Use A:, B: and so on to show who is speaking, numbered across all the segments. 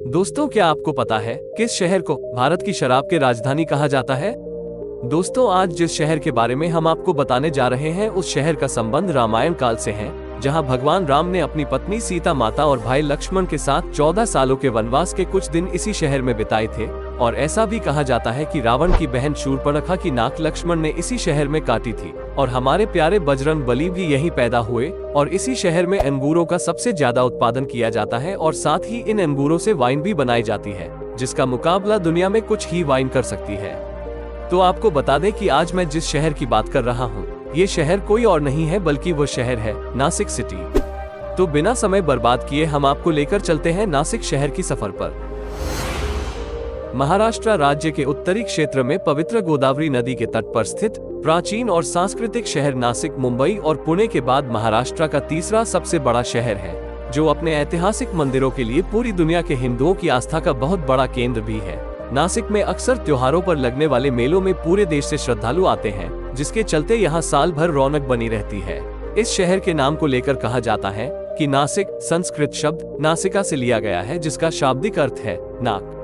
A: दोस्तों, क्या आपको पता है किस शहर को भारत की शराब की राजधानी कहा जाता है? दोस्तों, आज जिस शहर के बारे में हम आपको बताने जा रहे हैं उस शहर का संबंध रामायण काल से है, जहां भगवान राम ने अपनी पत्नी सीता माता और भाई लक्ष्मण के साथ 14 सालों के वनवास के कुछ दिन इसी शहर में बिताए थे। और ऐसा भी कहा जाता है कि रावण की बहन शूर्पणखा की नाक लक्ष्मण ने इसी शहर में काटी थी और हमारे प्यारे बजरंग बली भी यहीं पैदा हुए। और इसी शहर में अंगूरों का सबसे ज्यादा उत्पादन किया जाता है और साथ ही इन अंगूरों से वाइन भी बनाई जाती है, जिसका मुकाबला दुनिया में कुछ ही वाइन कर सकती है। तो आपको बता दें कि आज मैं जिस शहर की बात कर रहा हूँ, ये शहर कोई और नहीं है बल्कि वो शहर है नासिक सिटी। तो बिना समय बर्बाद किए हम आपको लेकर चलते हैं नासिक शहर की सफर पर। महाराष्ट्र राज्य के उत्तरी क्षेत्र में पवित्र गोदावरी नदी के तट पर स्थित प्राचीन और सांस्कृतिक शहर नासिक मुंबई और पुणे के बाद महाराष्ट्र का तीसरा सबसे बड़ा शहर है, जो अपने ऐतिहासिक मंदिरों के लिए पूरी दुनिया के हिंदुओं की आस्था का बहुत बड़ा केंद्र भी है। नासिक में अक्सर त्योहारों पर लगने वाले मेलों में पूरे देश से श्रद्धालु आते हैं, जिसके चलते यहाँ साल भर रौनक बनी रहती है। इस शहर के नाम को लेकर कहा जाता है कि नासिक संस्कृत शब्द नासिका से लिया गया है, जिसका शाब्दिक अर्थ है नाक।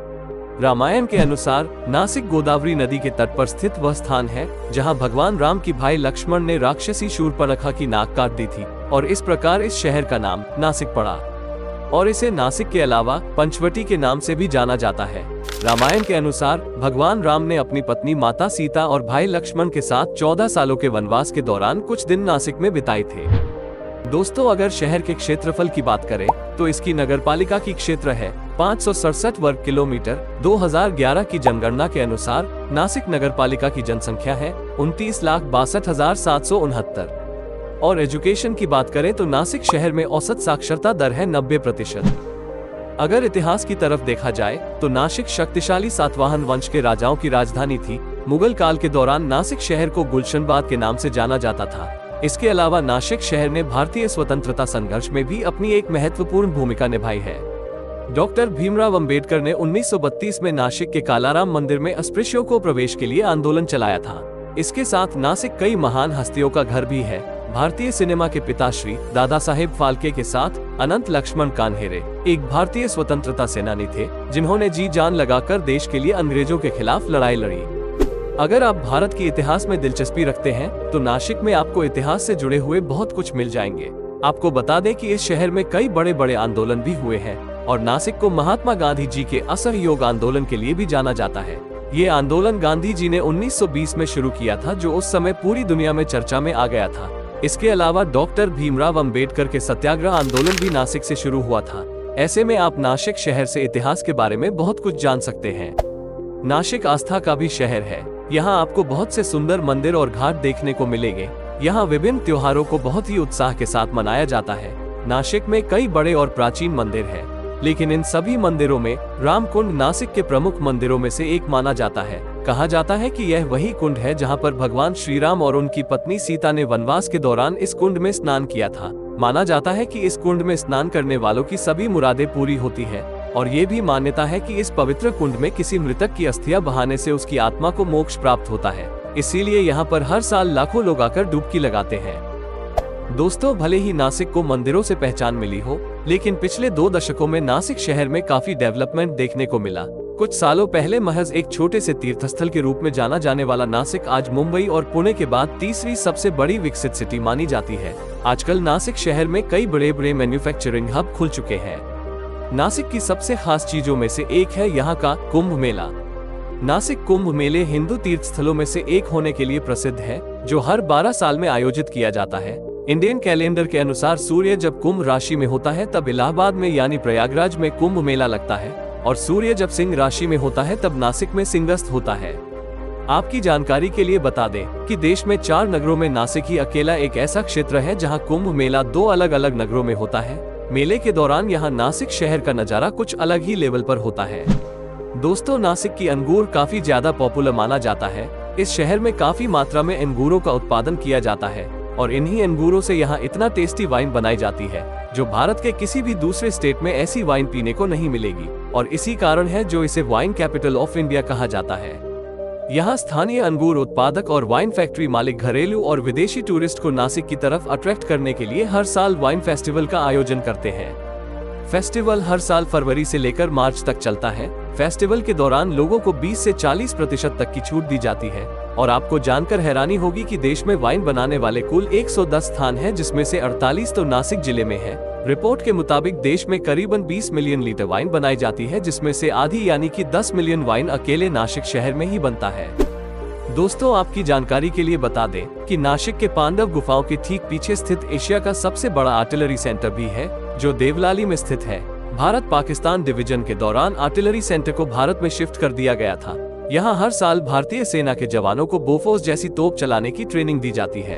A: रामायण के अनुसार नासिक गोदावरी नदी के तट पर स्थित वह स्थान है जहां भगवान राम की भाई लक्ष्मण ने राक्षसी शूर्पणखा की नाक काट दी थी और इस प्रकार इस शहर का नाम नासिक पड़ा और इसे नासिक के अलावा पंचवटी के नाम से भी जाना जाता है। रामायण के अनुसार भगवान राम ने अपनी पत्नी माता सीता और भाई लक्ष्मण के साथ 14 सालों के वनवास के दौरान कुछ दिन नासिक में बिताए थे। दोस्तों, अगर शहर के क्षेत्रफल की बात करें तो इसकी नगरपालिका की क्षेत्र है 567 वर्ग किलोमीटर। 2011 की जनगणना के अनुसार नासिक नगरपालिका की जनसंख्या है 29,62,769। और एजुकेशन की बात करें तो नासिक शहर में औसत साक्षरता दर है 90%। अगर इतिहास की तरफ देखा जाए तो नासिक शक्तिशाली सातवाहन वंश के राजाओं की राजधानी थी। मुगल काल के दौरान नासिक शहर को गुलशनबाग के नाम से जाना जाता था। इसके अलावा नासिक शहर ने भारतीय स्वतंत्रता संघर्ष में भी अपनी एक महत्वपूर्ण भूमिका निभाई है। डॉक्टर भीमराव अंबेडकर ने 1932 में नासिक के कालाराम मंदिर में अस्पृश्यों को प्रवेश के लिए आंदोलन चलाया था। इसके साथ नासिक कई महान हस्तियों का घर भी है। भारतीय सिनेमा के पिताश्री दादा साहेब फाल्के के साथ अनंत लक्ष्मण कान्हेरे एक भारतीय स्वतंत्रता सेनानी थे, जिन्होंने जी जान लगाकर देश के लिए अंग्रेजों के खिलाफ लड़ाई लड़ी। अगर आप भारत के इतिहास में दिलचस्पी रखते हैं तो नासिक में आपको इतिहास से जुड़े हुए बहुत कुछ मिल जाएंगे। आपको बता दें कि इस शहर में कई बड़े बड़े आंदोलन भी हुए हैं और नासिक को महात्मा गांधी जी के असहयोग आंदोलन के लिए भी जाना जाता है। ये आंदोलन गांधी जी ने 1920 में शुरू किया था, जो उस समय पूरी दुनिया में चर्चा में आ गया था। इसके अलावा डॉक्टर भीमराव अंबेडकर के सत्याग्रह आंदोलन भी नासिक से शुरू हुआ था। ऐसे में आप नासिक शहर से इतिहास के बारे में बहुत कुछ जान सकते हैं। नासिक आस्था का भी शहर है। यहाँ आपको बहुत से सुंदर मंदिर और घाट देखने को मिलेंगे। यहाँ विभिन्न त्योहारों को बहुत ही उत्साह के साथ मनाया जाता है। नासिक में कई बड़े और प्राचीन मंदिर हैं, लेकिन इन सभी मंदिरों में राम कुंड नासिक के प्रमुख मंदिरों में से एक माना जाता है। कहा जाता है कि यह वही कुंड है जहां पर भगवान श्री राम और उनकी पत्नी सीता ने वनवास के दौरान इस कुंड में स्नान किया था। माना जाता है कि इस कुंड में स्नान करने वालों की सभी मुरादें पूरी होती है और ये भी मान्यता है कि इस पवित्र कुंड में किसी मृतक की अस्थियां बहाने से उसकी आत्मा को मोक्ष प्राप्त होता है। इसीलिए यहाँ पर हर साल लाखों लोग आकर डुबकी लगाते हैं। दोस्तों, भले ही नासिक को मंदिरों से पहचान मिली हो, लेकिन पिछले 2 दशकों में नासिक शहर में काफी डेवलपमेंट देखने को मिला। कुछ सालों पहले महज एक छोटे से तीर्थस्थल के रूप में जाना जाने वाला नासिक आज मुंबई और पुणे के बाद तीसरी सबसे बड़ी विकसित सिटी मानी जाती है। आजकल नासिक शहर में कई बड़े बड़े मैन्युफैक्चरिंग हब खुल चुके हैं। नासिक की सबसे खास चीजों में से एक है यहाँ का कुंभ मेला। नासिक कुंभ मेले हिंदू तीर्थ स्थलों में से एक होने के लिए प्रसिद्ध है, जो हर 12 साल में आयोजित किया जाता है। इंडियन कैलेंडर के अनुसार सूर्य जब कुंभ राशि में होता है तब इलाहाबाद में यानी प्रयागराज में कुंभ मेला लगता है और सूर्य जब सिंह राशि में होता है तब नासिक में सिंहस्थ होता है। आपकी जानकारी के लिए बता दें कि देश में 4 नगरों में नासिक ही अकेला एक ऐसा क्षेत्र है जहां कुंभ मेला 2 अलग अलग नगरों में होता है। मेले के दौरान यहाँ नासिक शहर का नजारा कुछ अलग ही लेवल पर होता है। दोस्तों, नासिक की अंगूर काफी ज्यादा पॉपुलर माना जाता है। इस शहर में काफी मात्रा में अंगूरों का उत्पादन किया जाता है और इन्हीं अंगूरों से यहाँ इतना टेस्टी वाइन बनाई जाती है, जो भारत के किसी भी दूसरे स्टेट में ऐसी वाइन पीने को नहीं मिलेगी और इसी कारण है जो इसे वाइन कैपिटल ऑफ इंडिया कहा जाता है। यहाँ स्थानीय अंगूर उत्पादक और वाइन फैक्ट्री मालिक घरेलू और विदेशी टूरिस्ट को नासिक की तरफ अट्रैक्ट करने के लिए हर साल वाइन फेस्टिवल का आयोजन करते हैं। फेस्टिवल हर साल फरवरी से लेकर मार्च तक चलता है। फेस्टिवल के दौरान लोगों को 20 से 40% तक की छूट दी जाती है। और आपको जानकर हैरानी होगी कि देश में वाइन बनाने वाले कुल 110 स्थान हैं, जिसमें से 48 तो नासिक जिले में है। रिपोर्ट के मुताबिक देश में करीबन 20 मिलियन लीटर वाइन बनाई जाती है, जिसमें से आधी यानी कि 10 मिलियन वाइन अकेले नासिक शहर में ही बनता है। दोस्तों, आपकी जानकारी के लिए बता दें कि नासिक के पांडव गुफाओं के ठीक पीछे स्थित एशिया का सबसे बड़ा आर्टिलरी सेंटर भी है, जो देवलाली में स्थित है। भारत पाकिस्तान डिवीजन के दौरान आर्टिलरी सेंटर को भारत में शिफ्ट कर दिया गया था। यहाँ हर साल भारतीय सेना के जवानों को बोफोर्स जैसी तोप चलाने की ट्रेनिंग दी जाती है।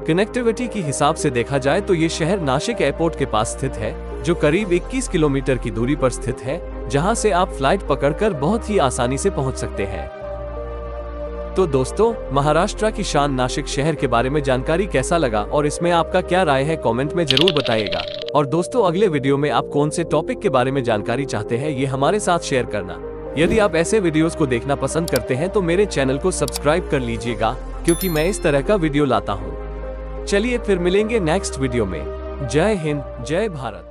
A: कनेक्टिविटी की हिसाब से देखा जाए तो ये शहर नासिक एयरपोर्ट के पास स्थित है, जो करीब 21 किलोमीटर की दूरी पर स्थित है, जहाँ से आप फ्लाइट पकड़कर बहुत ही आसानी से पहुँच सकते हैं। तो दोस्तों, महाराष्ट्र की शान नासिक शहर के बारे में जानकारी कैसा लगा और इसमें आपका क्या राय है, कमेंट में जरूर बताइएगा। और दोस्तों, अगले वीडियो में आप कौन से टॉपिक के बारे में जानकारी चाहते हैं, ये हमारे साथ शेयर करना। यदि आप ऐसे वीडियोस को देखना पसंद करते हैं तो मेरे चैनल को सब्सक्राइब कर लीजिएगा, क्योंकि मैं इस तरह का वीडियो लाता हूँ। चलिए फिर मिलेंगे नेक्स्ट वीडियो में। जय हिंद, जय भारत।